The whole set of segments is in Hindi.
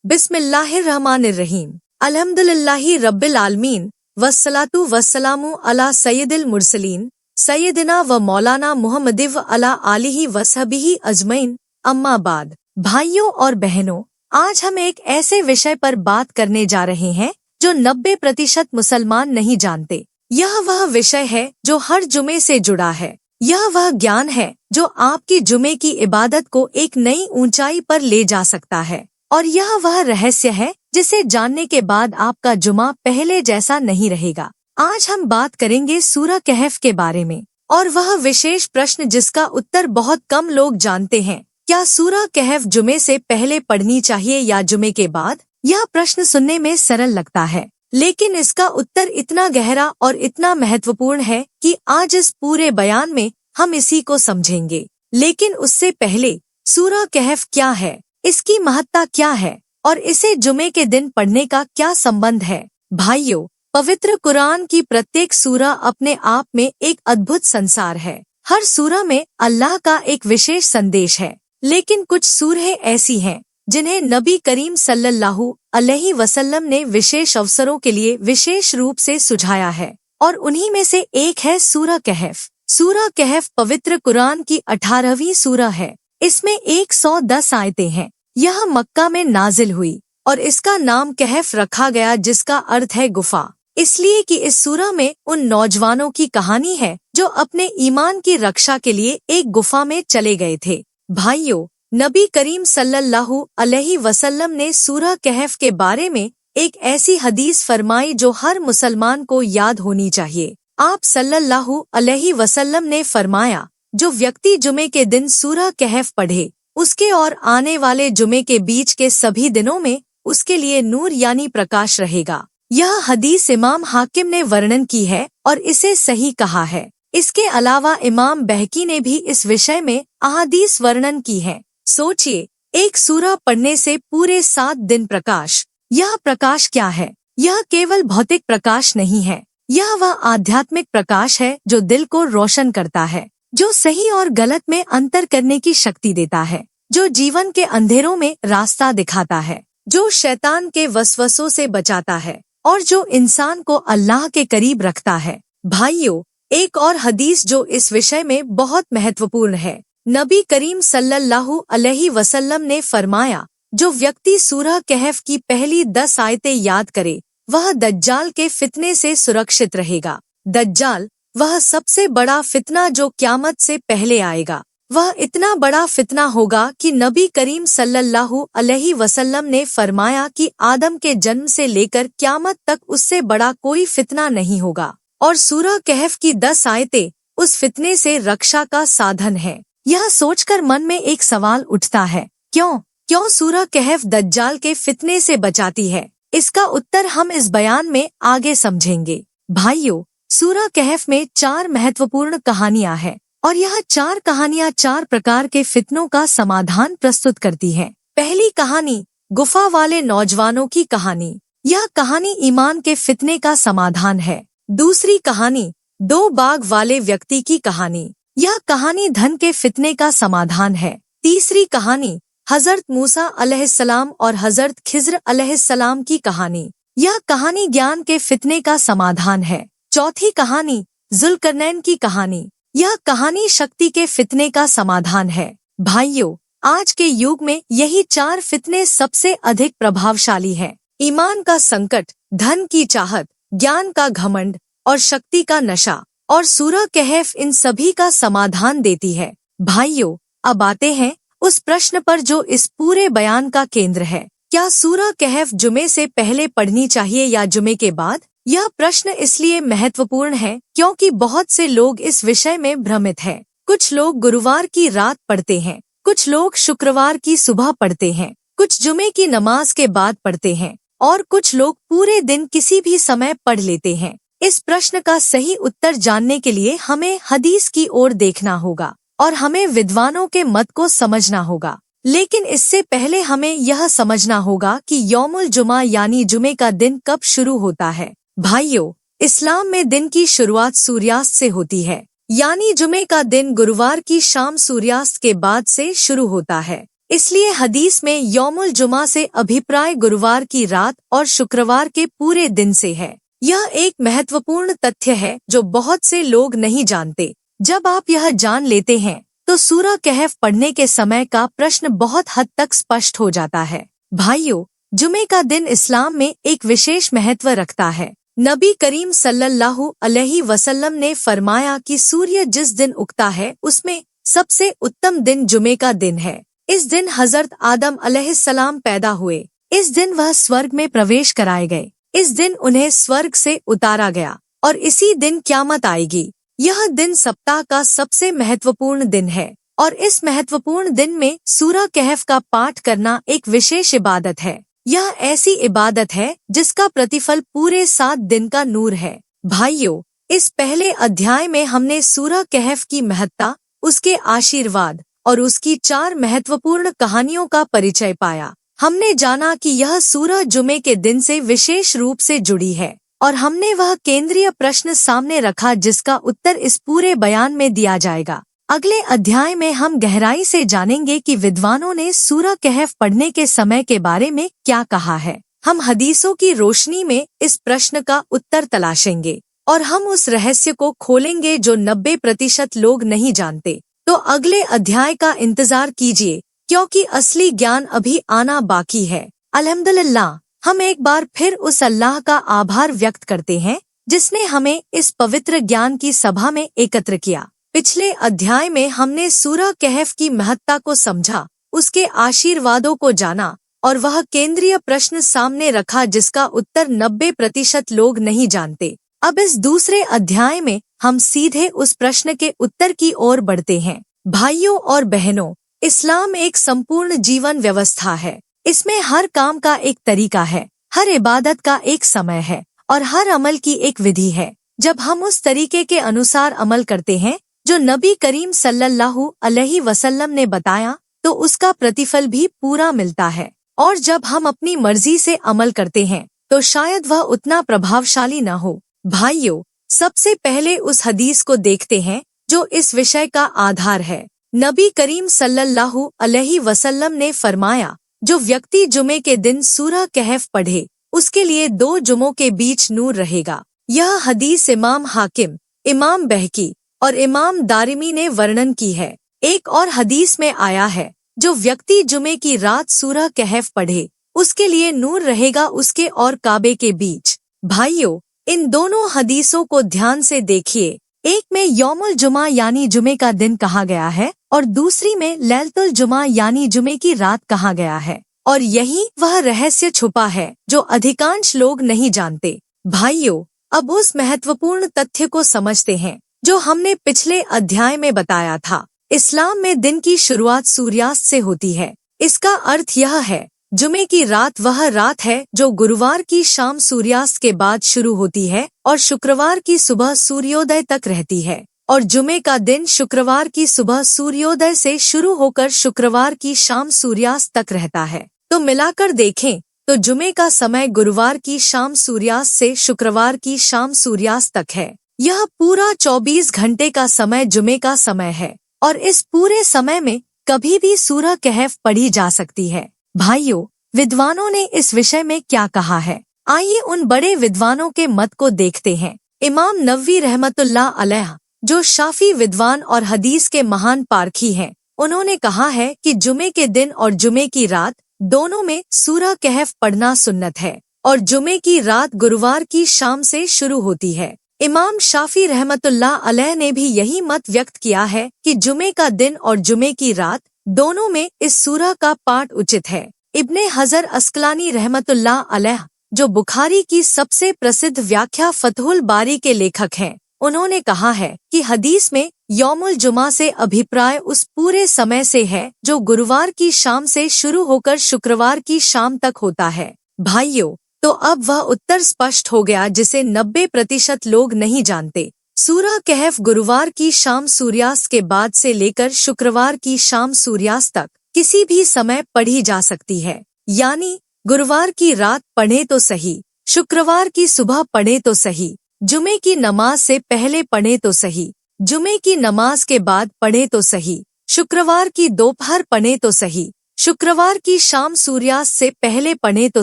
बिस्मिल्लाहिर्रहमानिर्रहीम। अल्हम्दुलिल्लाहि रब्बिल आलमीन वस्सलातु वस्सलामु अला सय्यिदिल मुरसलीन सैयदिना व मौलाना मुहम्मद व अला आलिही वसहबिही अजमईन। अम्मा बाद। भाइयों और बहनों, आज हम एक ऐसे विषय पर बात करने जा रहे हैं जो 90% मुसलमान नहीं जानते। यह वह विषय है जो हर जुमे से जुड़ा है। यह वह ज्ञान है जो आपकी जुमे की इबादत को एक नई ऊंचाई पर ले जा सकता है, और यह वह रहस्य है जिसे जानने के बाद आपका जुमा पहले जैसा नहीं रहेगा। आज हम बात करेंगे सूरह कहफ के बारे में, और वह विशेष प्रश्न जिसका उत्तर बहुत कम लोग जानते हैं। क्या सूरह कहफ जुमे से पहले पढ़नी चाहिए या जुमे के बाद? यह प्रश्न सुनने में सरल लगता है, लेकिन इसका उत्तर इतना गहरा और इतना महत्वपूर्ण है कि आज इस पूरे बयान में हम इसी को समझेंगे। लेकिन उससे पहले, सूरह कहफ क्या है, इसकी महत्ता क्या है और इसे जुमे के दिन पढ़ने का क्या संबंध है? भाइयों, पवित्र कुरान की प्रत्येक सूरह अपने आप में एक अद्भुत संसार है। हर सूरह में अल्लाह का एक विशेष संदेश है, लेकिन कुछ सूरहें ऐसी हैं जिन्हें नबी करीम सल्लल्लाहु अलैहि वसल्लम ने विशेष अवसरों के लिए विशेष रूप से सुझाया है, और उन्हीं में से एक है सूरह कहफ। सूरह कहफ पवित्र कुरान की 18वीं सूरह है। इसमें 110 आयतें हैं। यह मक्का में नाजिल हुई और इसका नाम कहफ रखा गया, जिसका अर्थ है गुफा, इसलिए कि इस सूरह में उन नौजवानों की कहानी है जो अपने ईमान की रक्षा के लिए एक गुफा में चले गए थे। भाइयों, नबी करीम सल्लल्लाहु अलैहि वसल्लम ने सूरह कहफ के बारे में एक ऐसी हदीस फरमाई जो हर मुसलमान को याद होनी चाहिए। आप सल्लल्लाहु अलैहि वसल्लम ने फरमाया, जो व्यक्ति जुमे के दिन सूरह कहफ पढ़े, उसके और आने वाले जुमे के बीच के सभी दिनों में उसके लिए नूर यानी प्रकाश रहेगा। यह हदीस इमाम हाकिम ने वर्णन की है और इसे सही कहा है। इसके अलावा इमाम बहकी ने भी इस विषय में अहादीस वर्णन की है। सोचिए, एक सूरह पढ़ने से पूरे 7 दिन प्रकाश। यह प्रकाश क्या है? यह केवल भौतिक प्रकाश नहीं है, यह वह आध्यात्मिक प्रकाश है जो दिल को रोशन करता है, जो सही और गलत में अंतर करने की शक्ति देता है, जो जीवन के अंधेरों में रास्ता दिखाता है, जो शैतान के वसवसों से बचाता है और जो इंसान को अल्लाह के करीब रखता है। भाइयों, एक और हदीस जो इस विषय में बहुत महत्वपूर्ण है। नबी करीम सल्लल्लाहु अलैहि वसल्लम ने फरमाया, जो व्यक्ति सूरह कहफ की पहली 10 आयतें याद करे, वह दज्जाल के फितने से सुरक्षित रहेगा। दज्जाल वह सबसे बड़ा फितना जो क़यामत से पहले आएगा। वह इतना बड़ा फितना होगा कि नबी करीम सल्लल्लाहु अलैहि वसल्लम ने फरमाया कि आदम के जन्म से लेकर क़यामत तक उससे बड़ा कोई फितना नहीं होगा, और सूरह कहफ की 10 आयतें उस फितने से रक्षा का साधन है। यह सोचकर मन में एक सवाल उठता है, क्यों सूरह कहफ दज्जाल के फितने से बचाती है? इसका उत्तर हम इस बयान में आगे समझेंगे। भाइयों, सूरह कहफ में 4 महत्वपूर्ण कहानियां हैं, और यह 4 कहानियां 4 प्रकार के फितनों का समाधान प्रस्तुत करती हैं। पहली कहानी, गुफा वाले नौजवानों की कहानी। यह कहानी ईमान के फितने का समाधान है। दूसरी कहानी, 2 बाघ वाले व्यक्ति की कहानी। यह कहानी धन के फितने का समाधान है। तीसरी कहानी, हजरत मूसा अलैहिस्सलाम और हजरत खिज़्र अलैहिस्सलाम की कहानी। यह कहानी ज्ञान के फितने का समाधान है। चौथी कहानी, जुल्करनैन की कहानी। यह कहानी शक्ति के फितने का समाधान है। भाइयों, आज के युग में यही 4 फितने सबसे अधिक प्रभावशाली हैं। ईमान का संकट, धन की चाहत, ज्ञान का घमंड और शक्ति का नशा, और सूरह कहफ इन सभी का समाधान देती है। भाइयों, अब आते हैं उस प्रश्न पर जो इस पूरे बयान का केंद्र है। क्या सूरह कहफ जुमे से पहले पढ़नी चाहिए या जुमे के बाद? यह प्रश्न इसलिए महत्वपूर्ण है क्योंकि बहुत से लोग इस विषय में भ्रमित हैं। कुछ लोग गुरुवार की रात पढ़ते हैं, कुछ लोग शुक्रवार की सुबह पढ़ते हैं, कुछ जुमे की नमाज के बाद पढ़ते हैं, और कुछ लोग पूरे दिन किसी भी समय पढ़ लेते हैं। इस प्रश्न का सही उत्तर जानने के लिए हमें हदीस की ओर देखना होगा और हमें विद्वानों के मत को समझना होगा। लेकिन इससे पहले हमें यह समझना होगा कि यौमुल जुमा यानी जुमे का दिन कब शुरू होता है। भाइयों, इस्लाम में दिन की शुरुआत सूर्यास्त से होती है, यानी जुमे का दिन गुरुवार की शाम सूर्यास्त के बाद से शुरू होता है। इसलिए हदीस में यौमुल जुमा से अभिप्राय गुरुवार की रात और शुक्रवार के पूरे दिन से है। यह एक महत्वपूर्ण तथ्य है जो बहुत से लोग नहीं जानते। जब आप यह जान लेते हैं तो सूरह कहफ पढ़ने के समय का प्रश्न बहुत हद तक स्पष्ट हो जाता है। भाइयों, जुमे का दिन इस्लाम में एक विशेष महत्व रखता है। नबी करीम सल्लल्लाहु अलैहि वसल्लम ने फरमाया कि सूर्य जिस दिन उगता है उसमें सबसे उत्तम दिन जुमे का दिन है। इस दिन हजरत आदम अलैहिस्सलाम पैदा हुए। इस दिन वह स्वर्ग में प्रवेश कराए गए। इस दिन उन्हें स्वर्ग से उतारा गया और इसी दिन क़यामत आएगी। यह दिन सप्ताह का सबसे महत्वपूर्ण दिन है और इस महत्वपूर्ण दिन में सूरह कहफ का पाठ करना एक विशेष इबादत है। यह ऐसी इबादत है जिसका प्रतिफल पूरे 7 दिन का नूर है। भाइयों, इस पहले अध्याय में हमने सूरह कहफ की महत्ता, उसके आशीर्वाद और उसकी 4 महत्वपूर्ण कहानियों का परिचय पाया। हमने जाना कि यह सूरह जुमे के दिन से विशेष रूप से जुड़ी है और हमने वह केंद्रीय प्रश्न सामने रखा जिसका उत्तर इस पूरे बयान में दिया जाएगा। अगले अध्याय में हम गहराई से जानेंगे कि विद्वानों ने सूरह कहफ पढ़ने के समय के बारे में क्या कहा है। हम हदीसों की रोशनी में इस प्रश्न का उत्तर तलाशेंगे और हम उस रहस्य को खोलेंगे जो 90% लोग नहीं जानते। तो अगले अध्याय का इंतजार कीजिए क्योंकि असली ज्ञान अभी आना बाकी है। अल्हम्दुलिल्लाह, हम एक बार फिर उस अल्लाह का आभार व्यक्त करते हैं जिसने हमें इस पवित्र ज्ञान की सभा में एकत्र किया। पिछले अध्याय में हमने सूरह कहफ की महत्ता को समझा, उसके आशीर्वादों को जाना और वह केंद्रीय प्रश्न सामने रखा जिसका उत्तर 90% लोग नहीं जानते। अब इस दूसरे अध्याय में हम सीधे उस प्रश्न के उत्तर की ओर बढ़ते हैं। भाइयों और बहनों, इस्लाम एक संपूर्ण जीवन व्यवस्था है। इसमें हर काम का एक तरीका है, हर इबादत का एक समय है और हर अमल की एक विधि है। जब हम उस तरीके के अनुसार अमल करते हैं जो नबी करीम सल्लल्लाहु अलैहि वसल्लम ने बताया तो उसका प्रतिफल भी पूरा मिलता है, और जब हम अपनी मर्जी से अमल करते हैं तो शायद वह उतना प्रभावशाली न हो। भाइयों, सबसे पहले उस हदीस को देखते हैं जो इस विषय का आधार है। नबी करीम सल्लल्लाहु अलैहि वसल्लम ने फरमाया, जो व्यक्ति जुमे के दिन सूरह कहफ पढ़े उसके लिए 2 जुमों के बीच नूर रहेगा। यह हदीस इमाम हाकिम, इमाम बहकी और इमाम दारिमी ने वर्णन की है। एक और हदीस में आया है, जो व्यक्ति जुमे की रात सूरह कहफ पढ़े उसके लिए नूर रहेगा उसके और काबे के बीच। भाइयों, इन दोनों हदीसों को ध्यान से देखिए। एक में यौमुल जुमा यानी जुमे का दिन कहा गया है और दूसरी में लैलतुल जुमा यानी जुमे की रात कहा गया है, और यही वह रहस्य छुपा है जो अधिकांश लोग नहीं जानते। भाइयों, अब उस महत्वपूर्ण तथ्य को समझते हैं जो हमने पिछले अध्याय में बताया था। इस्लाम में दिन की शुरुआत सूर्यास्त से होती है। इसका अर्थ यह है, जुमे की रात वह रात है जो गुरुवार की शाम सूर्यास्त के बाद शुरू होती है और शुक्रवार की सुबह सूर्योदय तक रहती है, और जुमे का दिन शुक्रवार की सुबह सूर्योदय से शुरू होकर शुक्रवार की शाम सूर्यास्त तक रहता है। तो मिलाकर देखें तो जुमे का समय गुरुवार की शाम सूर्यास्त से शुक्रवार की शाम सूर्यास्त तक है। यह पूरा 24 घंटे का समय जुमे का समय है और इस पूरे समय में कभी भी सूरह कहफ पढ़ी जा सकती है। भाइयों, विद्वानों ने इस विषय में क्या कहा है, आइए उन बड़े विद्वानों के मत को देखते हैं। इमाम नववी रहमतुल्लाह अलैह, जो शाफी विद्वान और हदीस के महान पारखी हैं, उन्होंने कहा है कि जुमे के दिन और जुमे की रात दोनों में सूरह कहफ पढ़ना सुन्नत है और जुमे की रात गुरुवार की शाम से शुरू होती है। इमाम शाफी रहमतुल्लाह अलैह ने भी यही मत व्यक्त किया है कि जुमे का दिन और जुमे की रात दोनों में इस सूरह का पाठ उचित है। इब्ने हजर अस्कलानी रहमतुल्लाह अलैह, जो बुखारी की सबसे प्रसिद्ध व्याख्या फतहुल बारी के लेखक हैं, उन्होंने कहा है कि हदीस में यौमुल जुमा से अभिप्राय उस पूरे समय से है जो गुरुवार की शाम से शुरू होकर शुक्रवार की शाम तक होता है। भाइयों, तो अब वह उत्तर स्पष्ट हो गया जिसे 90% लोग नहीं जानते। सूरह कहफ गुरुवार की शाम सूर्यास्त के बाद से लेकर शुक्रवार की शाम सूर्यास्त तक किसी भी समय पढ़ी जा सकती है। यानी गुरुवार की रात पढ़े तो सही, शुक्रवार की सुबह पढ़े तो सही, जुमे की नमाज से पहले पढ़े तो सही, जुमे की नमाज के बाद पढ़े तो सही, शुक्रवार की दोपहर पढ़े तो सही, शुक्रवार की शाम सूर्यास्त से पहले पढ़े तो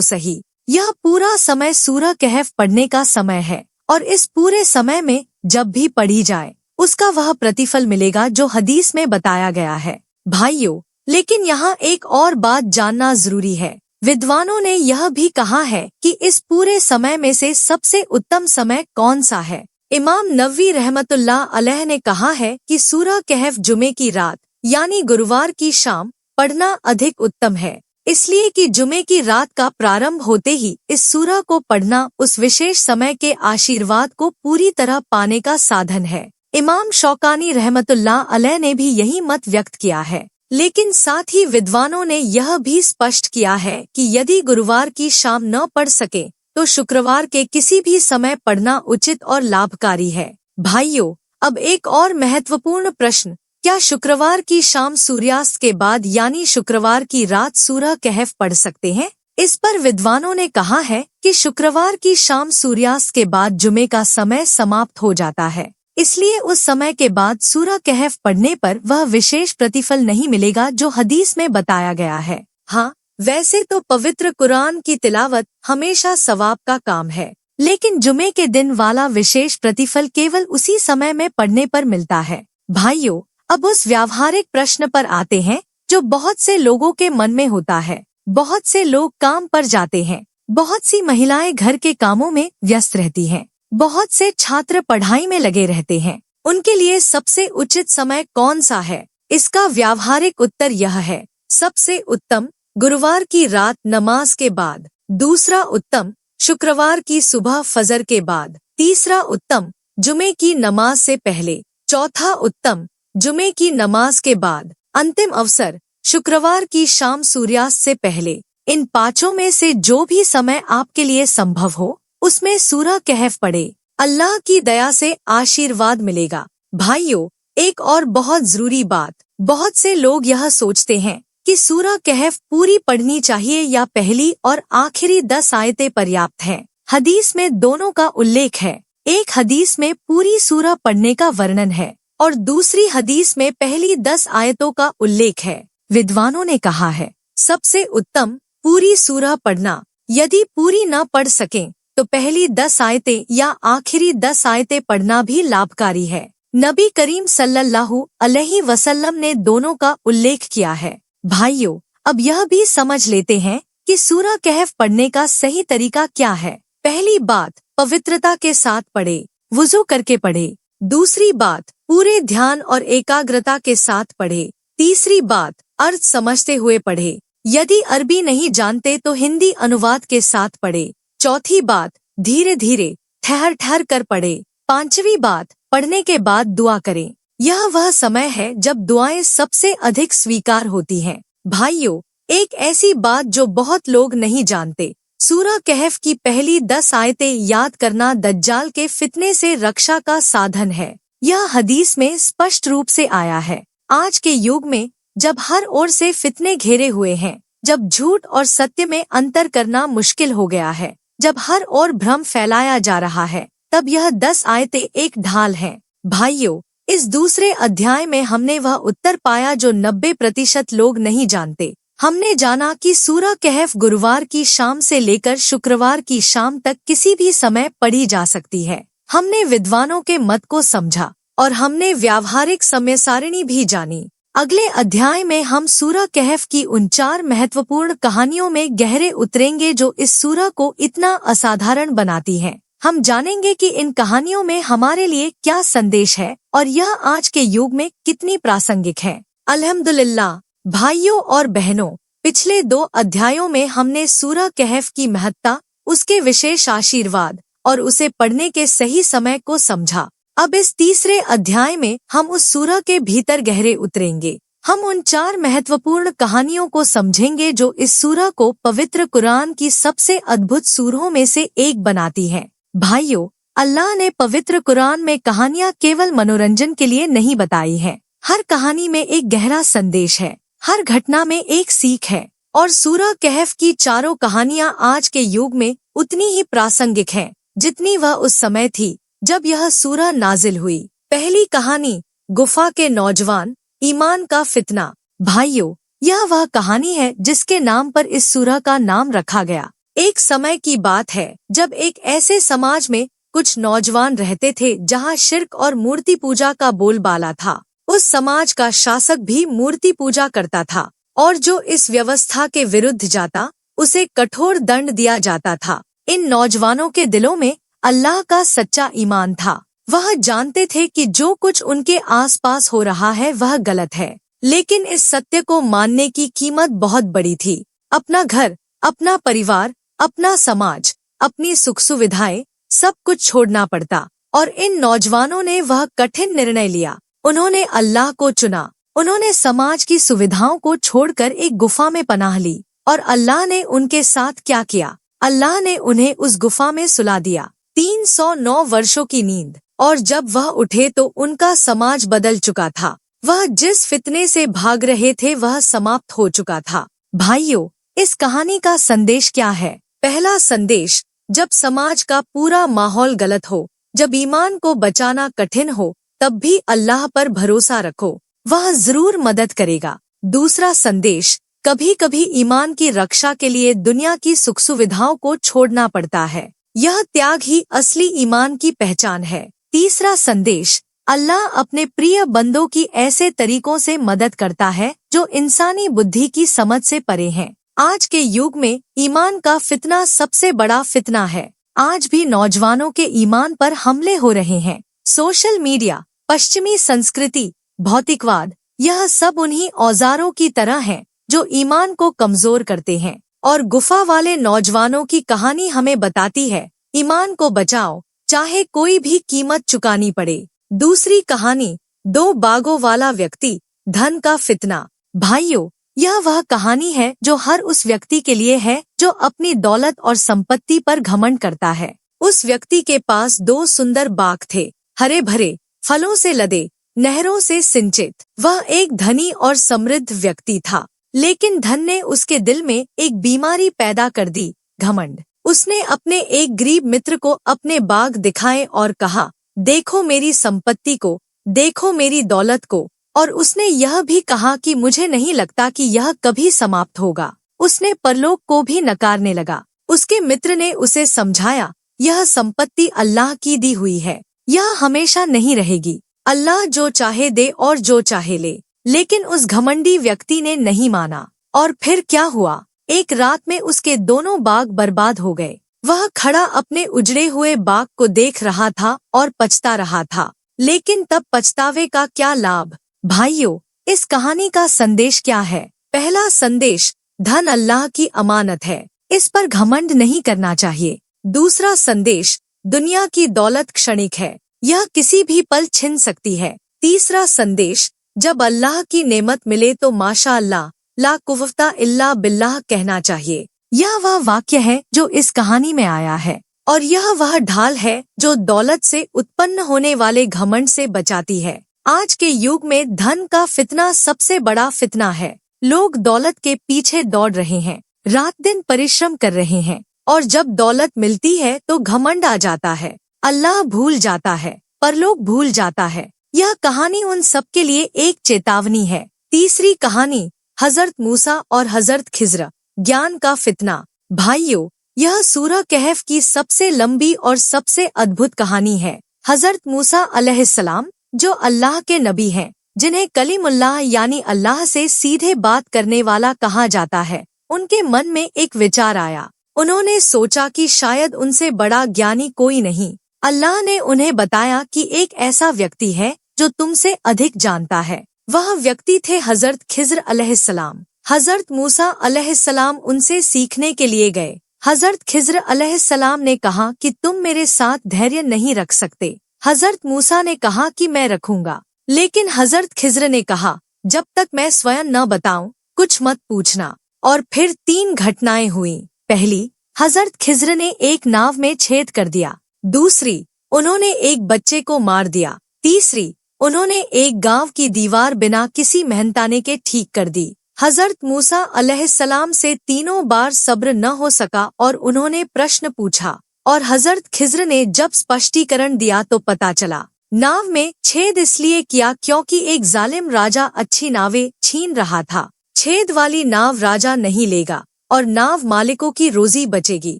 सही। यह पूरा समय सूरह कहफ पढ़ने का समय है और इस पूरे समय में जब भी पढ़ी जाए उसका वह प्रतिफल मिलेगा जो हदीस में बताया गया है। भाइयों, लेकिन यहाँ एक और बात जानना जरूरी है। विद्वानों ने यह भी कहा है कि इस पूरे समय में से सबसे उत्तम समय कौन सा है। इमाम नववी रहमतुल्लाह अलैह ने कहा है कि सूरह कहफ जुमे की रात यानी गुरुवार की शाम पढ़ना अधिक उत्तम है, इसलिए कि जुमे की रात का प्रारंभ होते ही इस सूरह को पढ़ना उस विशेष समय के आशीर्वाद को पूरी तरह पाने का साधन है। इमाम शौकानी रहमतुल्लाह अलैह ने भी यही मत व्यक्त किया है, लेकिन साथ ही विद्वानों ने यह भी स्पष्ट किया है कि यदि गुरुवार की शाम न पढ़ सके तो शुक्रवार के किसी भी समय पढ़ना उचित और लाभकारी है। भाइयों, अब एक और महत्वपूर्ण प्रश्न, क्या शुक्रवार की शाम सूर्यास्त के बाद यानी शुक्रवार की रात सूरह कहफ पढ़ सकते हैं? इस पर विद्वानों ने कहा है कि शुक्रवार की शाम सूर्यास्त के बाद जुमे का समय समाप्त हो जाता है, इसलिए उस समय के बाद सूरह कहफ पढ़ने पर वह विशेष प्रतिफल नहीं मिलेगा जो हदीस में बताया गया है। हाँ, वैसे तो पवित्र कुरान की तिलावत हमेशा सवाब का काम है, लेकिन जुमे के दिन वाला विशेष प्रतिफल केवल उसी समय में पढ़ने पर मिलता है। भाइयों, अब उस व्यावहारिक प्रश्न पर आते हैं जो बहुत से लोगों के मन में होता है। बहुत से लोग काम पर जाते हैं, बहुत सी महिलाएं घर के कामों में व्यस्त रहती हैं, बहुत से छात्र पढ़ाई में लगे रहते हैं। उनके लिए सबसे उचित समय कौन सा है? इसका व्यावहारिक उत्तर यह है, सबसे उत्तम गुरुवार की रात नमाज के बाद, दूसरा उत्तम शुक्रवार की सुबह फजर के बाद, तीसरा उत्तम जुमे की नमाज से पहले, चौथा उत्तम जुमे की नमाज के बाद, अंतिम अवसर शुक्रवार की शाम सूर्यास्त से पहले। इन पांचों में से जो भी समय आपके लिए संभव हो उसमें सूरह कहफ पढ़े, अल्लाह की दया से आशीर्वाद मिलेगा। भाइयों, एक और बहुत जरूरी बात, बहुत से लोग यह सोचते हैं कि सूरह कहफ पूरी पढ़नी चाहिए या पहली और आखिरी 10 आयतें पर्याप्त हैं। हदीस में दोनों का उल्लेख है। एक हदीस में पूरी सूरह पढ़ने का वर्णन है और दूसरी हदीस में पहली 10 आयतों का उल्लेख है। विद्वानों ने कहा है, सबसे उत्तम पूरी सूरह पढ़ना। यदि पूरी न पढ़ सकें तो पहली 10 आयतें या आखिरी 10 आयतें पढ़ना भी लाभकारी है। नबी करीम सल्लल्लाहु अलैहि वसल्लम ने दोनों का उल्लेख किया है। भाइयों, अब यह भी समझ लेते हैं कि सूरह कहफ पढ़ने का सही तरीका क्या है। पहली बात, पवित्रता के साथ पढ़े, वुजू करके पढ़े। दूसरी बात, पूरे ध्यान और एकाग्रता के साथ पढ़े। तीसरी बात, अर्थ समझते हुए पढ़े। यदि अरबी नहीं जानते तो हिंदी अनुवाद के साथ पढ़े। चौथी बात, धीरे धीरे ठहर ठहर कर पढ़े। पांचवी बात, पढ़ने के बाद दुआ करें। यह वह समय है जब दुआएं सबसे अधिक स्वीकार होती हैं। भाइयों, एक ऐसी बात जो बहुत लोग नहीं जानते, सूरह कहफ की पहली 10 आयतें याद करना दज्जाल के फितने से रक्षा का साधन है। यह हदीस में स्पष्ट रूप से आया है। आज के युग में जब हर ओर से फितने घेरे हुए हैं, जब झूठ और सत्य में अंतर करना मुश्किल हो गया है, जब हर ओर भ्रम फैलाया जा रहा है, तब यह 10 आयतें एक ढाल हैं। भाइयों, इस दूसरे अध्याय में हमने वह उत्तर पाया जो 90% लोग नहीं जानते। हमने जाना कि सूरह कहफ गुरुवार की शाम से लेकर शुक्रवार की शाम तक किसी भी समय पढ़ी जा सकती है। हमने विद्वानों के मत को समझा और हमने व्यावहारिक समय सारिणी भी जानी। अगले अध्याय में हम सूरह कहफ की उन 4 महत्वपूर्ण कहानियों में गहरे उतरेंगे जो इस सूरह को इतना असाधारण बनाती हैं। हम जानेंगे कि इन कहानियों में हमारे लिए क्या संदेश है और यह आज के युग में कितनी प्रासंगिक है। अल्हम्दुलिल्लाह। भाइयों और बहनों, पिछले 2 अध्यायों में हमने सूरह कहफ की महत्ता, उसके विशेष आशीर्वाद और उसे पढ़ने के सही समय को समझा। अब इस तीसरे अध्याय में हम उस सूरह के भीतर गहरे उतरेंगे। हम उन 4 महत्वपूर्ण कहानियों को समझेंगे जो इस सूरह को पवित्र कुरान की सबसे अद्भुत सूरों में से एक बनाती हैं। भाइयों, अल्लाह ने पवित्र कुरान में कहानियाँ केवल मनोरंजन के लिए नहीं बताई हैं। हर कहानी में एक गहरा संदेश है, हर घटना में एक सीख है और सूरह कहफ की 4 कहानियाँ आज के युग में उतनी ही प्रासंगिक हैं जितनी वह उस समय थी जब यह सूरह नाजिल हुई। पहली कहानी, गुफा के नौजवान, ईमान का फितना। भाइयों, यह वह कहानी है जिसके नाम पर इस सूरह का नाम रखा गया। एक समय की बात है जब एक ऐसे समाज में कुछ नौजवान रहते थे जहाँ शिर्क और मूर्ति पूजा का बोलबाला था। उस समाज का शासक भी मूर्ति पूजा करता था और जो इस व्यवस्था के विरुद्ध जाता उसे कठोर दंड दिया जाता था। इन नौजवानों के दिलों में अल्लाह का सच्चा ईमान था। वह जानते थे कि जो कुछ उनके आसपास हो रहा है वह गलत है, लेकिन इस सत्य को मानने की कीमत बहुत बड़ी थी। अपना घर, अपना परिवार, अपना समाज, अपनी सुख सुविधाएं, सब कुछ छोड़ना पड़ता और इन नौजवानों ने वह कठिन निर्णय लिया। उन्होंने अल्लाह को चुना। उन्होंने समाज की सुविधाओं को छोड़कर एक गुफा में पनाह ली और अल्लाह ने उनके साथ क्या किया? अल्लाह ने उन्हें उस गुफा में सुला दिया। 309 वर्षों की नींद, और जब वह उठे तो उनका समाज बदल चुका था। वह जिस फितने से भाग रहे थे वह समाप्त हो चुका था। भाइयों, इस कहानी का संदेश क्या है? पहला संदेश, जब समाज का पूरा माहौल गलत हो, जब ईमान को बचाना कठिन हो, तब भी अल्लाह पर भरोसा रखो, वह जरूर मदद करेगा। दूसरा संदेश, कभी कभी ईमान की रक्षा के लिए दुनिया की सुख सुविधाओं को छोड़ना पड़ता है। यह त्याग ही असली ईमान की पहचान है। तीसरा संदेश, अल्लाह अपने प्रिय बंदों की ऐसे तरीकों से मदद करता है जो इंसानी बुद्धि की समझ से परे हैं। आज के युग में ईमान का फितना सबसे बड़ा फितना है। आज भी नौजवानों के ईमान पर हमले हो रहे हैं। सोशल मीडिया, पश्चिमी संस्कृति, भौतिकवाद, यह सब उन्हीं औजारों की तरह हैं जो ईमान को कमजोर करते हैं। और गुफा वाले नौजवानों की कहानी हमें बताती है, ईमान को बचाओ, चाहे कोई भी कीमत चुकानी पड़े। दूसरी कहानी, 2 बागों वाला व्यक्ति, धन का फितना। भाइयों, यह वह कहानी है जो हर उस व्यक्ति के लिए है जो अपनी दौलत और संपत्ति पर घमंड करता है। उस व्यक्ति के पास 2 सुंदर बाग थे, हरे भरे, फलों से लदे, नहरों से सिंचित। वह एक धनी और समृद्ध व्यक्ति था, लेकिन धन ने उसके दिल में एक बीमारी पैदा कर दी, घमंड। उसने अपने एक गरीब मित्र को अपने बाग दिखाए और कहा, देखो मेरी संपत्ति को, देखो मेरी दौलत को। और उसने यह भी कहा कि मुझे नहीं लगता कि यह कभी समाप्त होगा। उसने परलोक को भी नकारने लगा। उसके मित्र ने उसे समझाया, यह संपत्ति अल्लाह की दी हुई है, यह हमेशा नहीं रहेगी। अल्लाह जो चाहे दे और जो चाहे ले। लेकिन उस घमंडी व्यक्ति ने नहीं माना। और फिर क्या हुआ? एक रात में उसके दोनों बाग बर्बाद हो गए। वह खड़ा अपने उजड़े हुए बाग को देख रहा था और पछता रहा था। लेकिन तब पछतावे का क्या लाभ? भाइयों, इस कहानी का संदेश क्या है? पहला संदेश, धन अल्लाह की अमानत है, इस पर घमंड नहीं करना चाहिए। दूसरा संदेश, दुनिया की दौलत क्षणिक है, यह किसी भी पल छिन सकती है। तीसरा संदेश, जब अल्लाह की नेमत मिले तो माशा अल्लाह, ला कुव्वता इल्ला बिल्लाह कहना चाहिए। यह वह वाक्य है जो इस कहानी में आया है, और यह वह ढाल है जो दौलत से उत्पन्न होने वाले घमंड से बचाती है। आज के युग में धन का फितना सबसे बड़ा फितना है। लोग दौलत के पीछे दौड़ रहे हैं, रात दिन परिश्रम कर रहे हैं, और जब दौलत मिलती है तो घमंड आ जाता है, अल्लाह भूल जाता है, परलोक भूल जाता है। यह कहानी उन सब के लिए एक चेतावनी है। तीसरी कहानी, हजरत मूसा और हजरत खिज्र, ज्ञान का फितना। भाइयों, यह सूरह कहफ की सबसे लंबी और सबसे अद्भुत कहानी है। हजरत मूसा अलैहिस्सलाम, जो अल्लाह के नबी हैं, जिन्हें कलीमुल्लाह यानी अल्लाह से सीधे बात करने वाला कहा जाता है, उनके मन में एक विचार आया। उन्होंने सोचा कि शायद उनसे बड़ा ज्ञानी कोई नहीं। अल्लाह ने उन्हें बताया कि एक ऐसा व्यक्ति है जो तुमसे अधिक जानता है। वह व्यक्ति थे हजरत खिज्र अलैहिस्सलाम। हजरत मूसा अलैहिस्सलाम उनसे सीखने के लिए गए। हजरत खिज्र अलैहिस्सलाम ने कहा कि तुम मेरे साथ धैर्य नहीं रख सकते। हजरत मूसा ने कहा कि मैं रखूंगा, लेकिन हजरत खिज्र ने कहा, जब तक मैं स्वयं न बताऊं, कुछ मत पूछना। और फिर 3 घटनाएं हुई। पहली, हजरत खिज्र ने एक नाव में छेद कर दिया। दूसरी, उन्होंने एक बच्चे को मार दिया। तीसरी, उन्होंने एक गांव की दीवार बिना किसी मेहनताने के ठीक कर दी। हजरत मूसा अलैहिस्सलाम से तीनों बार सब्र न हो सका और उन्होंने प्रश्न पूछा, और हजरत खिज्र ने जब स्पष्टीकरण दिया तो पता चला, नाव में छेद इसलिए किया क्योंकि एक जालिम राजा अच्छी नावें छीन रहा था। छेद वाली नाव राजा नहीं लेगा और नाव मालिकों की रोजी बचेगी।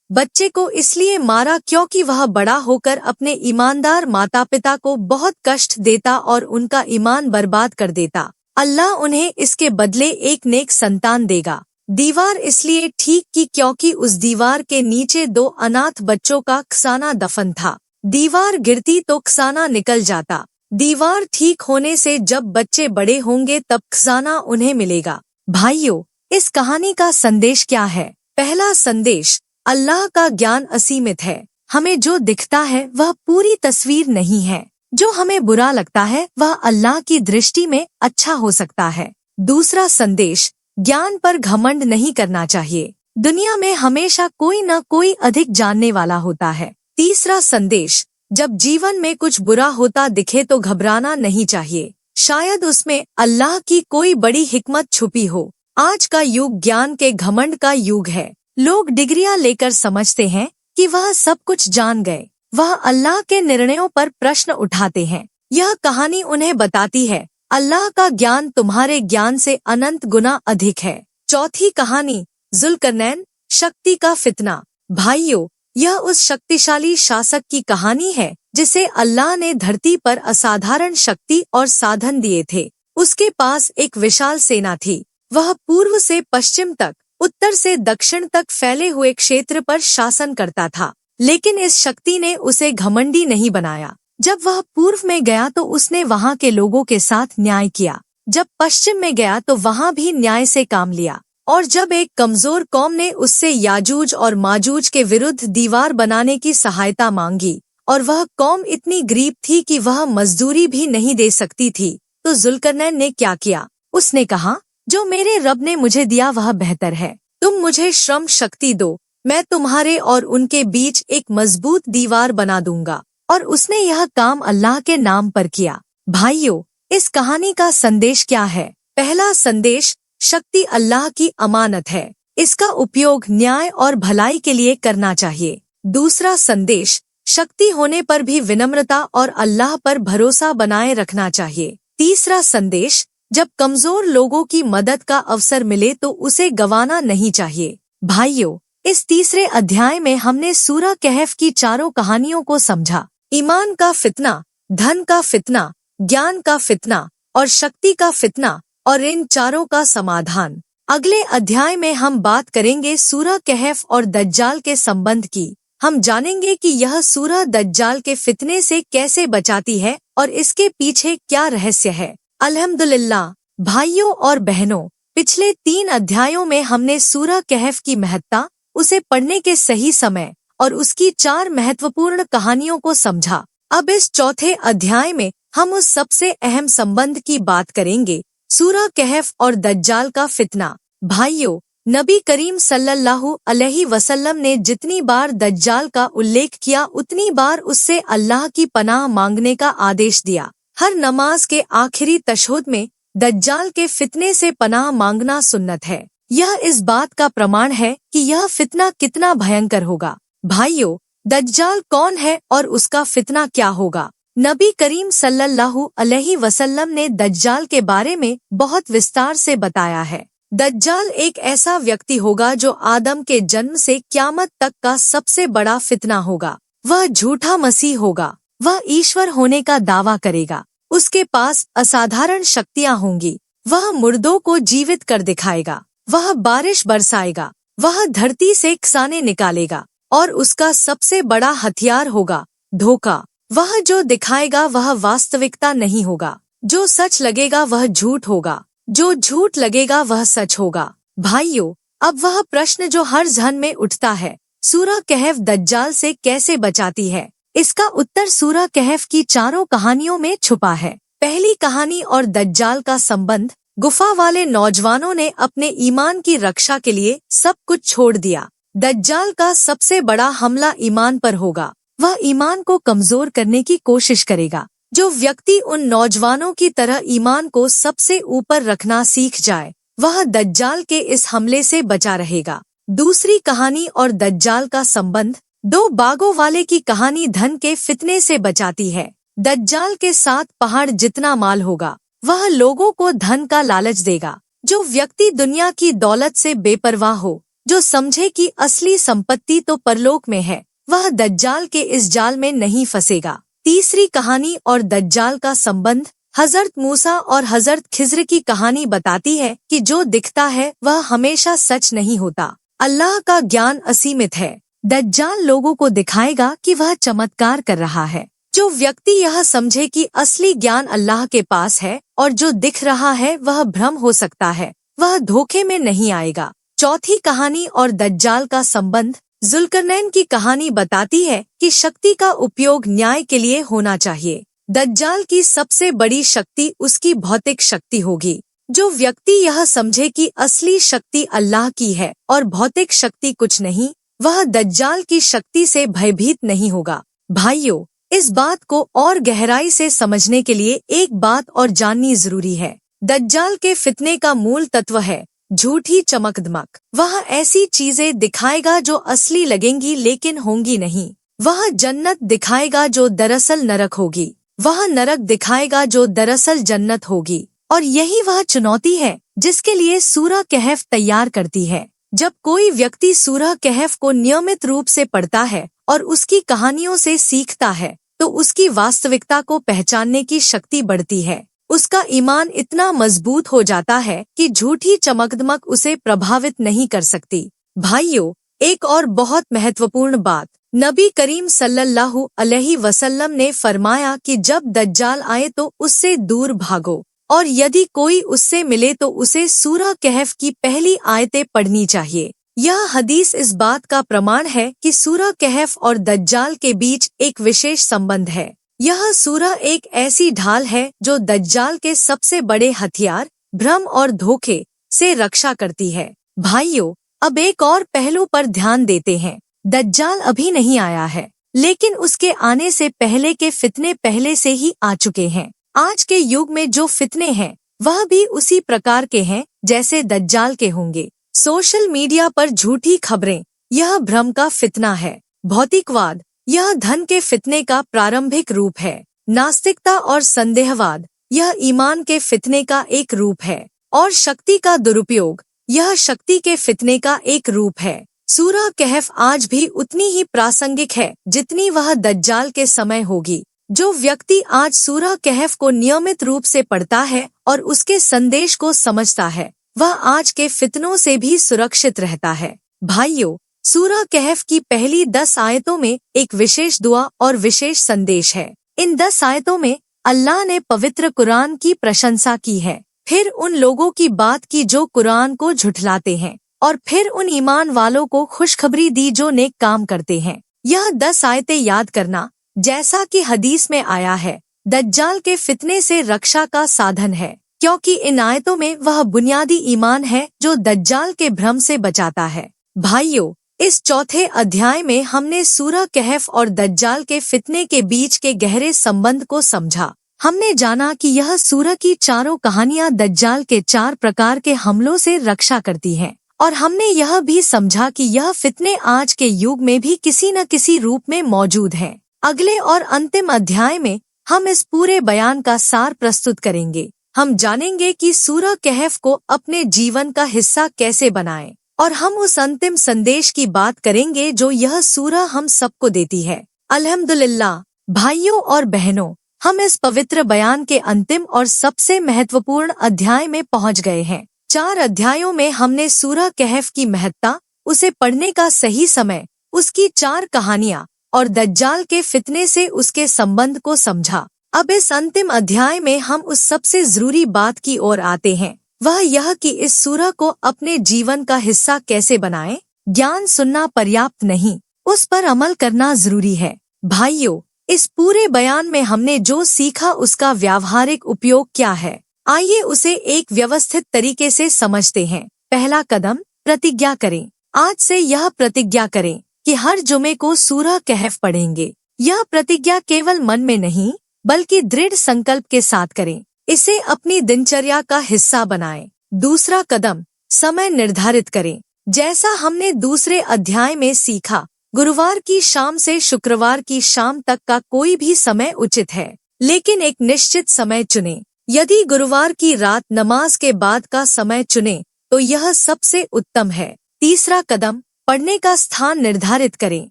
बच्चे को इसलिए मारा क्योंकि वह बड़ा होकर अपने ईमानदार माता पिता को बहुत कष्ट देता और उनका ईमान बर्बाद कर देता। अल्लाह उन्हें इसके बदले एक नेक संतान देगा। दीवार इसलिए ठीक की क्योंकि उस दीवार के नीचे 2 अनाथ बच्चों का खजाना दफन था। दीवार गिरती तो खजाना निकल जाता। दीवार ठीक होने से जब बच्चे बड़े होंगे तब खजाना उन्हें मिलेगा। भाइयों, इस कहानी का संदेश क्या है? पहला संदेश, अल्लाह का ज्ञान असीमित है। हमें जो दिखता है वह पूरी तस्वीर नहीं है। जो हमें बुरा लगता है वह अल्लाह की दृष्टि में अच्छा हो सकता है। दूसरा संदेश, ज्ञान पर घमंड नहीं करना चाहिए। दुनिया में हमेशा कोई न कोई अधिक जानने वाला होता है। तीसरा संदेश, जब जीवन में कुछ बुरा होता दिखे तो घबराना नहीं चाहिए। शायद उसमें अल्लाह की कोई बड़ी हिकमत छुपी हो। आज का युग ज्ञान के घमंड का युग है। लोग डिग्रियां लेकर समझते हैं कि वह सब कुछ जान गए। वह अल्लाह के निर्णयों पर प्रश्न उठाते हैं। यह कहानी उन्हें बताती है, अल्लाह का ज्ञान तुम्हारे ज्ञान से अनंत गुना अधिक है। चौथी कहानी, जुल्करनैन, शक्ति का फितना। भाइयों, यह उस शक्तिशाली शासक की कहानी है जिसे अल्लाह ने धरती पर असाधारण शक्ति और साधन दिए थे। उसके पास एक विशाल सेना थी। वह पूर्व से पश्चिम तक, उत्तर से दक्षिण तक फैले हुए क्षेत्र पर शासन करता था। लेकिन इस शक्ति ने उसे घमंडी नहीं बनाया। जब वह पूर्व में गया तो उसने वहाँ के लोगों के साथ न्याय किया। जब पश्चिम में गया तो वहाँ भी न्याय से काम लिया। और जब एक कमजोर कौम ने उससे याजूज और माजूज के विरुद्ध दीवार बनाने की सहायता मांगी और वह कौम इतनी गरीब थी कि वह मजदूरी भी नहीं दे सकती थी, तो जुल्करनैन ने क्या किया? उसने कहा, जो मेरे रब ने मुझे दिया वह बेहतर है। तुम मुझे श्रम शक्ति दो, मैं तुम्हारे और उनके बीच एक मजबूत दीवार बना दूंगा। और उसने यह काम अल्लाह के नाम पर किया। भाइयों, इस कहानी का संदेश क्या है? पहला संदेश, शक्ति अल्लाह की अमानत है। इसका उपयोग न्याय और भलाई के लिए करना चाहिए। दूसरा संदेश, शक्ति होने पर भी विनम्रता और अल्लाह पर भरोसा बनाए रखना चाहिए। तीसरा संदेश, जब कमजोर लोगों की मदद का अवसर मिले तो उसे गंवाना नहीं चाहिए। भाइयों, इस तीसरे अध्याय में हमने सूरह कहफ की चारों कहानियों को समझा। ईमान का फितना, धन का फितना, ज्ञान का फितना और शक्ति का फितना, और इन चारों का समाधान। अगले अध्याय में हम बात करेंगे सूरह कहफ और दज्जाल के संबंध की। हम जानेंगे कि यह सूरह दज्जाल के फितने से कैसे बचाती है और इसके पीछे क्या रहस्य है। अल्हम्दुलिल्लाह। भाइयों और बहनों, पिछले 3 अध्यायों में हमने सूरह कहफ की महत्ता, उसे पढ़ने के सही समय और उसकी 4 महत्वपूर्ण कहानियों को समझा। अब इस चौथे अध्याय में हम उस सबसे अहम संबंध की बात करेंगे, सूरह कहफ और दज्जाल का फितना। भाइयों, नबी करीम सल्लल्लाहु अलैहि वसल्लम ने जितनी बार दज्जाल का उल्लेख किया उतनी बार उससे अल्लाह की पनाह मांगने का आदेश दिया। हर नमाज के आखिरी तशहुद में दज्जाल के फितने से पनाह मांगना सुन्नत है। यह इस बात का प्रमाण है कि यह फितना कितना भयंकर होगा। भाइयों, दज्जाल कौन है और उसका फितना क्या होगा? नबी करीम सल्लल्लाहु अलैहि वसल्लम ने दज्जाल के बारे में बहुत विस्तार से बताया है। दज्जाल एक ऐसा व्यक्ति होगा जो आदम के जन्म से क़यामत तक का सबसे बड़ा फितना होगा। वह झूठा मसीह होगा। वह ईश्वर होने का दावा करेगा। उसके पास असाधारण शक्तियाँ होंगी। वह मुर्दों को जीवित कर दिखाएगा। वह बारिश बरसाएगा। वह धरती से खजाने निकालेगा। और उसका सबसे बड़ा हथियार होगा धोखा। वह जो दिखाएगा वह वास्तविकता नहीं होगा। जो सच लगेगा वह झूठ होगा। जो झूठ लगेगा वह सच होगा। भाइयों, अब वह प्रश्न जो हर जहन में उठता है, सूरह कहफ दज्जाल से कैसे बचाती है? इसका उत्तर सूरह कहफ की चारों कहानियों में छुपा है। पहली कहानी और दज्जाल का संबंध। गुफा वाले नौजवानों ने अपने ईमान की रक्षा के लिए सब कुछ छोड़ दिया। दज्जाल का सबसे बड़ा हमला ईमान पर होगा। वह ईमान को कमजोर करने की कोशिश करेगा। जो व्यक्ति उन नौजवानों की तरह ईमान को सबसे ऊपर रखना सीख जाए, वह दज्जाल के इस हमले से बचा रहेगा। दूसरी कहानी और दज्जाल का संबंध। 2 बागों वाले की कहानी धन के फितने से बचाती है। दज्जाल के साथ पहाड़ जितना माल होगा, वह लोगों को धन का लालच देगा। जो व्यक्ति दुनिया की दौलत से बेपरवाह हो, जो समझे कि असली संपत्ति तो परलोक में है, वह दज्जाल के इस जाल में नहीं फंसेगा। तीसरी कहानी और दज्जाल का संबंध। हजरत मूसा और हजरत खिज्र की कहानी बताती है कि जो दिखता है वह हमेशा सच नहीं होता। अल्लाह का ज्ञान असीमित है। दज्जाल लोगों को दिखाएगा कि वह चमत्कार कर रहा है। जो व्यक्ति यह समझे कि असली ज्ञान अल्लाह के पास है और जो दिख रहा है वह भ्रम हो सकता है, वह धोखे में नहीं आएगा। चौथी कहानी और दज्जाल का संबंध। जुल्करनैन की कहानी बताती है कि शक्ति का उपयोग न्याय के लिए होना चाहिए। दज्जाल की सबसे बड़ी शक्ति उसकी भौतिक शक्ति होगी। जो व्यक्ति यह समझे कि असली शक्ति अल्लाह की है और भौतिक शक्ति कुछ नहीं, वह दज्जाल की शक्ति से भयभीत नहीं होगा। भाइयों, इस बात को और गहराई से समझने के लिए एक बात और जाननी जरूरी है। दज्जाल के फितने का मूल तत्व है झूठी चमकदमक। वह ऐसी चीजें दिखाएगा जो असली लगेंगी लेकिन होंगी नहीं। वह जन्नत दिखाएगा जो दरअसल नरक होगी। वह नरक दिखाएगा जो दरअसल जन्नत होगी। और यही वह चुनौती है जिसके लिए सूरह कहफ तैयार करती है। जब कोई व्यक्ति सूरह कहफ को नियमित रूप से पढ़ता है और उसकी कहानियों से सीखता है, तो उसकी वास्तविकता को पहचानने की शक्ति बढ़ती है। उसका ईमान इतना मजबूत हो जाता है कि झूठी चमकदमक उसे प्रभावित नहीं कर सकती। भाइयों, एक और बहुत महत्वपूर्ण बात। नबी करीम सल्लल्लाहु अलैहि वसल्लम ने फरमाया कि जब दज्जाल आए तो उससे दूर भागो, और यदि कोई उससे मिले तो उसे सूरह कहफ की पहली आयतें पढ़नी चाहिए। यह हदीस इस बात का प्रमाण है कि सूरह कहफ और दज्जाल के बीच एक विशेष संबंध है। यह सूरह एक ऐसी ढाल है जो दज्जाल के सबसे बड़े हथियार भ्रम और धोखे से रक्षा करती है। भाइयों, अब एक और पहलू पर ध्यान देते हैं। दज्जाल अभी नहीं आया है, लेकिन उसके आने से पहले के फितने पहले से ही आ चुके हैं। आज के युग में जो फितने हैं वह भी उसी प्रकार के हैं जैसे दज्जाल के होंगे। सोशल मीडिया पर झूठी खबरें, यह भ्रम का फितना है। भौतिकवाद, यह धन के फितने का प्रारंभिक रूप है। नास्तिकता और संदेहवाद, यह ईमान के फितने का एक रूप है। और शक्ति का दुरुपयोग, यह शक्ति के फितने का एक रूप है। सूरह कहफ आज भी उतनी ही प्रासंगिक है जितनी वह दज्जाल के समय होगी। जो व्यक्ति आज सूरह कहफ को नियमित रूप से पढ़ता है और उसके संदेश को समझता है, वह आज के फितनों से भी सुरक्षित रहता है। भाइयों, सूरह कहफ की पहली 10 आयतों में एक विशेष दुआ और विशेष संदेश है। इन 10 आयतों में अल्लाह ने पवित्र कुरान की प्रशंसा की है, फिर उन लोगों की बात की जो कुरान को झुठलाते हैं, और फिर उन ईमान वालों को खुशखबरी दी जो नेक काम करते हैं। यह 10 आयतें याद करना, जैसा कि हदीस में आया है, दज्जाल के फितने से रक्षा का साधन है, क्योंकि इन आयतों में वह बुनियादी ईमान है जो दज्जाल के भ्रम से बचाता है। भाइयों, इस चौथे अध्याय में हमने सूरह कहफ और दज्जाल के फितने के बीच के गहरे संबंध को समझा। हमने जाना कि यह सूरह की चारों कहानियां दज्जाल के 4 प्रकार के हमलों से रक्षा करती हैं, और हमने यह भी समझा कि यह फितने आज के युग में भी किसी न किसी रूप में मौजूद हैं। अगले और अंतिम अध्याय में हम इस पूरे बयान का सार प्रस्तुत करेंगे। हम जानेंगे कि सूरह कहफ को अपने जीवन का हिस्सा कैसे बनाएं, और हम उस अंतिम संदेश की बात करेंगे जो यह सूरह हम सबको देती है। अल्हम्दुलिल्लाह। भाइयों और बहनों, हम इस पवित्र बयान के अंतिम और सबसे महत्वपूर्ण अध्याय में पहुंच गए हैं। 4 अध्यायों में हमने सूरह कहफ की महत्ता, उसे पढ़ने का सही समय, उसकी 4 कहानियां और दज्जाल के फितने से उसके संबंध को समझा। अब इस अंतिम अध्याय में हम उस सबसे जरूरी बात की ओर आते हैं, वह यह कि इस सूरह को अपने जीवन का हिस्सा कैसे बनाएं। ज्ञान सुनना पर्याप्त नहीं, उस पर अमल करना जरूरी है। भाइयों, इस पूरे बयान में हमने जो सीखा उसका व्यावहारिक उपयोग क्या है, आइए उसे एक व्यवस्थित तरीके से समझते हैं। पहला कदम, प्रतिज्ञा करें। आज से यह प्रतिज्ञा करें कि हर जुमे को सूरह कहफ पढ़ेंगे। यह प्रतिज्ञा केवल मन में नहीं बल्कि दृढ़ संकल्प के साथ करें। इसे अपनी दिनचर्या का हिस्सा बनाएं। दूसरा कदम, समय निर्धारित करें। जैसा हमने दूसरे अध्याय में सीखा, गुरुवार की शाम से शुक्रवार की शाम तक का कोई भी समय उचित है, लेकिन एक निश्चित समय चुनें। यदि गुरुवार की रात नमाज के बाद का समय चुने तो यह सबसे उत्तम है। तीसरा कदम, पढ़ने का स्थान निर्धारित करें।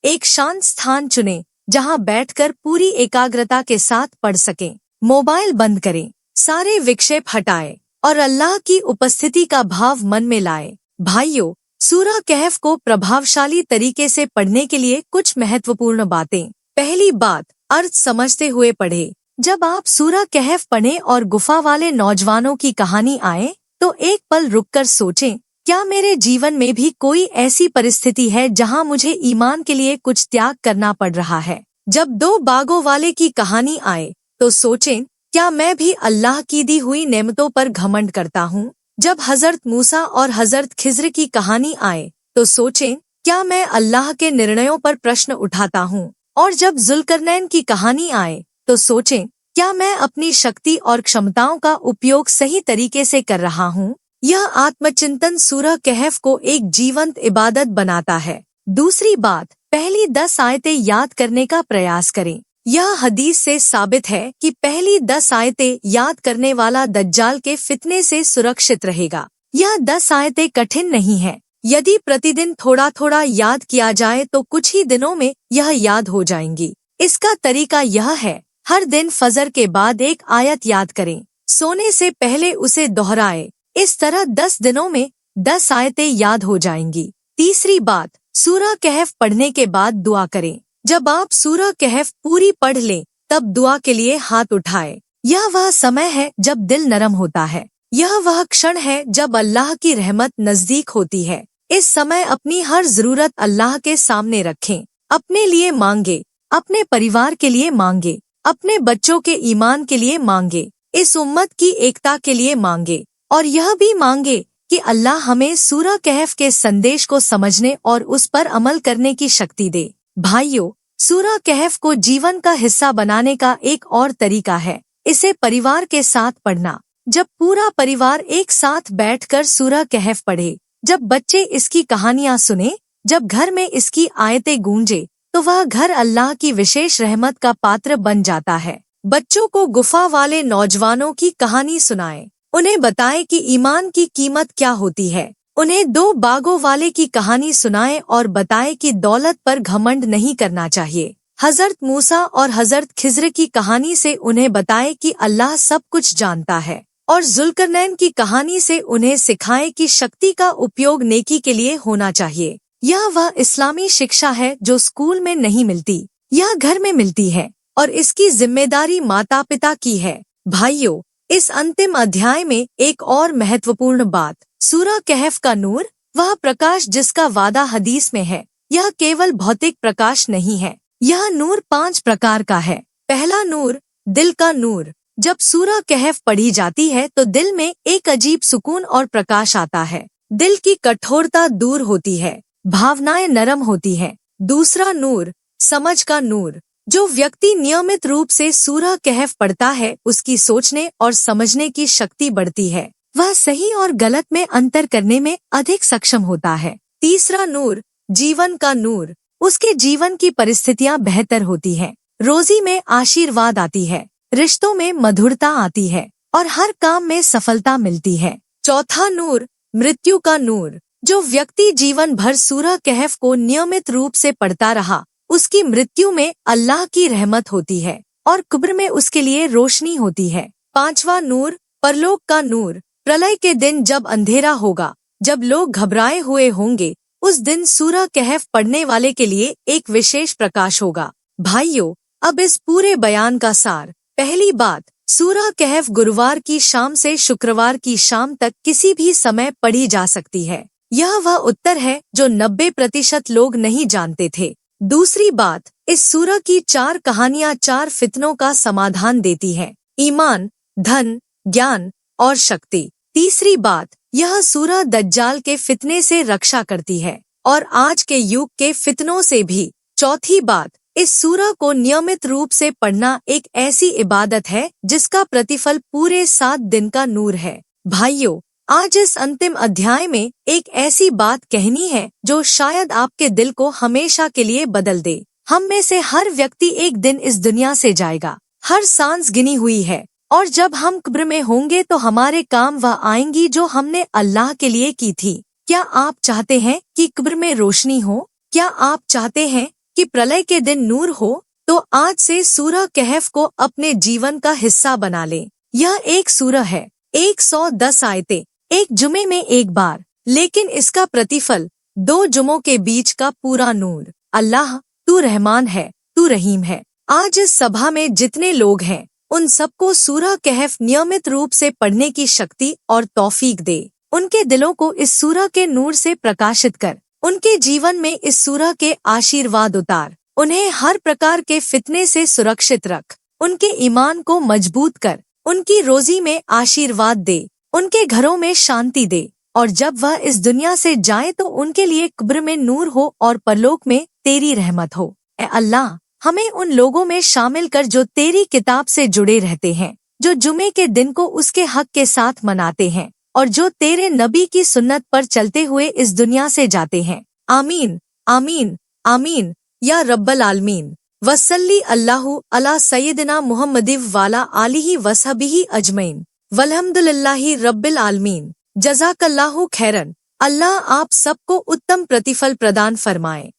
एक शांत स्थान चुनें जहां बैठकर पूरी एकाग्रता के साथ पढ़ सकें। मोबाइल बंद करें, सारे विक्षेप हटाएं और अल्लाह की उपस्थिति का भाव मन में लाएं। भाइयों, सूरह कहफ को प्रभावशाली तरीके से पढ़ने के लिए कुछ महत्वपूर्ण बातें। पहली बात, अर्थ समझते हुए पढ़ें। जब आप सूरह कहफ पढ़ें और गुफा वाले नौजवानों की कहानी आए तो एक पल रुककर सोचें, क्या मेरे जीवन में भी कोई ऐसी परिस्थिति है जहां मुझे ईमान के लिए कुछ त्याग करना पड़ रहा है। जब दो बागों वाले की कहानी आए तो सोचें, क्या मैं भी अल्लाह की दी हुई नेमतों पर घमंड करता हूँ। जब हजरत मूसा और हजरत खिज्र की कहानी आए तो सोचें, क्या मैं अल्लाह के निर्णयों पर प्रश्न उठाता हूँ। और जब जुल्करनैन की कहानी आए तो सोचें, क्या मैं अपनी शक्ति और क्षमताओं का उपयोग सही तरीके से कर रहा हूँ। यह आत्मचिंतन सूरह कहफ को एक जीवंत इबादत बनाता है। दूसरी बात, पहली 10 आयतें याद करने का प्रयास करें। यह हदीस से साबित है कि पहली 10 आयतें याद करने वाला दज्जाल के फितने से सुरक्षित रहेगा। यह 10 आयतें कठिन नहीं है। यदि प्रतिदिन थोड़ा थोड़ा याद किया जाए तो कुछ ही दिनों में यह याद हो जाएंगी। इसका तरीका यह है, हर दिन फजर के बाद एक आयत याद करें, सोने से पहले उसे दोहराए। इस तरह 10 दिनों में 10 आयतें याद हो जाएंगी। तीसरी बात, सूरह कहफ पढ़ने के बाद दुआ करें। जब आप सूरह कहफ पूरी पढ़ लें तब दुआ के लिए हाथ उठाएं। यह वह समय है जब दिल नरम होता है। यह वह क्षण है जब अल्लाह की रहमत नजदीक होती है। इस समय अपनी हर जरूरत अल्लाह के सामने रखें। अपने लिए मांगे, अपने परिवार के लिए मांगे, अपने बच्चों के ईमान के लिए मांगे, इस उम्मत की एकता के लिए मांगे और यह भी मांगे कि अल्लाह हमें सूरह कहफ के संदेश को समझने और उस पर अमल करने की शक्ति दे। भाइयों, सूरह कहफ को जीवन का हिस्सा बनाने का एक और तरीका है इसे परिवार के साथ पढ़ना। जब पूरा परिवार एक साथ बैठकर सूरह कहफ पढ़े, जब बच्चे इसकी कहानियां सुने, जब घर में इसकी आयतें गूंजे, तो वह घर अल्लाह की विशेष रहमत का पात्र बन जाता है। बच्चों को गुफा वाले नौजवानों की कहानी सुनाएं। उन्हें बताएं कि ईमान की कीमत क्या होती है। उन्हें 2 बागों वाले की कहानी सुनाएं और बताएं कि दौलत पर घमंड नहीं करना चाहिए। हजरत मूसा और हजरत खिज्र की कहानी से उन्हें बताएं कि अल्लाह सब कुछ जानता है और जुल्करनैन की कहानी से उन्हें सिखाएं कि शक्ति का उपयोग नेकी के लिए होना चाहिए। यह वह इस्लामी शिक्षा है जो स्कूल में नहीं मिलती, यह घर में मिलती है और इसकी जिम्मेदारी माता पिता की है। भाइयों, इस अंतिम अध्याय में एक और महत्वपूर्ण बात, सूरह कहफ का नूर, वह प्रकाश जिसका वादा हदीस में है, यह केवल भौतिक प्रकाश नहीं है। यह नूर 5 प्रकार का है। पहला नूर, दिल का नूर। जब सूरह कहफ पढ़ी जाती है तो दिल में एक अजीब सुकून और प्रकाश आता है। दिल की कठोरता दूर होती है, भावनाएं नरम होती है। दूसरा नूर, समझ का नूर। जो व्यक्ति नियमित रूप से सूरह कहफ पढ़ता है उसकी सोचने और समझने की शक्ति बढ़ती है। वह सही और गलत में अंतर करने में अधिक सक्षम होता है। तीसरा नूर, जीवन का नूर। उसके जीवन की परिस्थितियां बेहतर होती हैं, रोजी में आशीर्वाद आती है, रिश्तों में मधुरता आती है और हर काम में सफलता मिलती है। चौथा नूर, मृत्यु का नूर। जो व्यक्ति जीवन भर सूरह कहफ को नियमित रूप से पढ़ता रहा, उसकी मृत्यु में अल्लाह की रहमत होती है और कब्र में उसके लिए रोशनी होती है। पांचवा नूर, परलोक का नूर। प्रलय के दिन जब अंधेरा होगा, जब लोग घबराए हुए होंगे, उस दिन सूरह कहफ पढ़ने वाले के लिए एक विशेष प्रकाश होगा। भाइयों, अब इस पूरे बयान का सार। पहली बात, सूरह कहफ गुरुवार की शाम से शुक्रवार की शाम तक किसी भी समय पढ़ी जा सकती है। यह वह उत्तर है जो 90% लोग नहीं जानते थे। दूसरी बात, इस सूरह की 4 कहानियां 4 फितनों का समाधान देती हैं, ईमान, धन, ज्ञान और शक्ति। तीसरी बात, यह सूरह दज्जाल के फितने से रक्षा करती है और आज के युग के फितनों से भी। चौथी बात, इस सूरह को नियमित रूप से पढ़ना एक ऐसी इबादत है जिसका प्रतिफल पूरे 7 दिन का नूर है। भाइयों, आज इस अंतिम अध्याय में एक ऐसी बात कहनी है जो शायद आपके दिल को हमेशा के लिए बदल दे। हम में से हर व्यक्ति एक दिन इस दुनिया से जाएगा। हर सांस गिनी हुई है। और जब हम कब्र में होंगे तो हमारे काम वह आएंगी जो हमने अल्लाह के लिए की थी। क्या आप चाहते हैं कि कब्र में रोशनी हो? क्या आप चाहते हैं कि प्रलय के दिन नूर हो? तो आज से सूरह कहफ को अपने जीवन का हिस्सा बना लें। यह एक सूरह है, 110 आयतें, एक जुमे में एक बार, लेकिन इसका प्रतिफल 2 जुमों के बीच का पूरा नूर। अल्लाह, तू रहमान है, तू रहीम है। आज इस सभा में जितने लोग हैं उन सबको सूरह कहफ नियमित रूप से पढ़ने की शक्ति और तौफीक दे। उनके दिलों को इस सूरह के नूर से प्रकाशित कर। उनके जीवन में इस सूरह के आशीर्वाद उतार। उन्हें हर प्रकार के फितने से सुरक्षित रख। उनके ईमान को मजबूत कर। उनकी रोजी में आशीर्वाद दे। उनके घरों में शांति दे। और जब वह इस दुनिया से जाए तो उनके लिए कब्र में नूर हो और परलोक में तेरी रहमत हो। ए अल्लाह, हमें उन लोगों में शामिल कर जो तेरी किताब से जुड़े रहते हैं, जो जुमे के दिन को उसके हक के साथ मनाते हैं और जो तेरे नबी की सुन्नत पर चलते हुए इस दुनिया से जाते हैं। आमीन, आमीन, आमीन या रब्बल आलमीन। वसल्ली अल्लाहु अला सय्यदिना मुहम्मदिव वाला आलिही वसहबिही अजमईन। वल्हम्दुलिल्लाहि रब्बिल आलमीन। जज़ाकल्लाहु खैरन। अल्लाह आप सबको उत्तम प्रतिफल प्रदान फरमाए।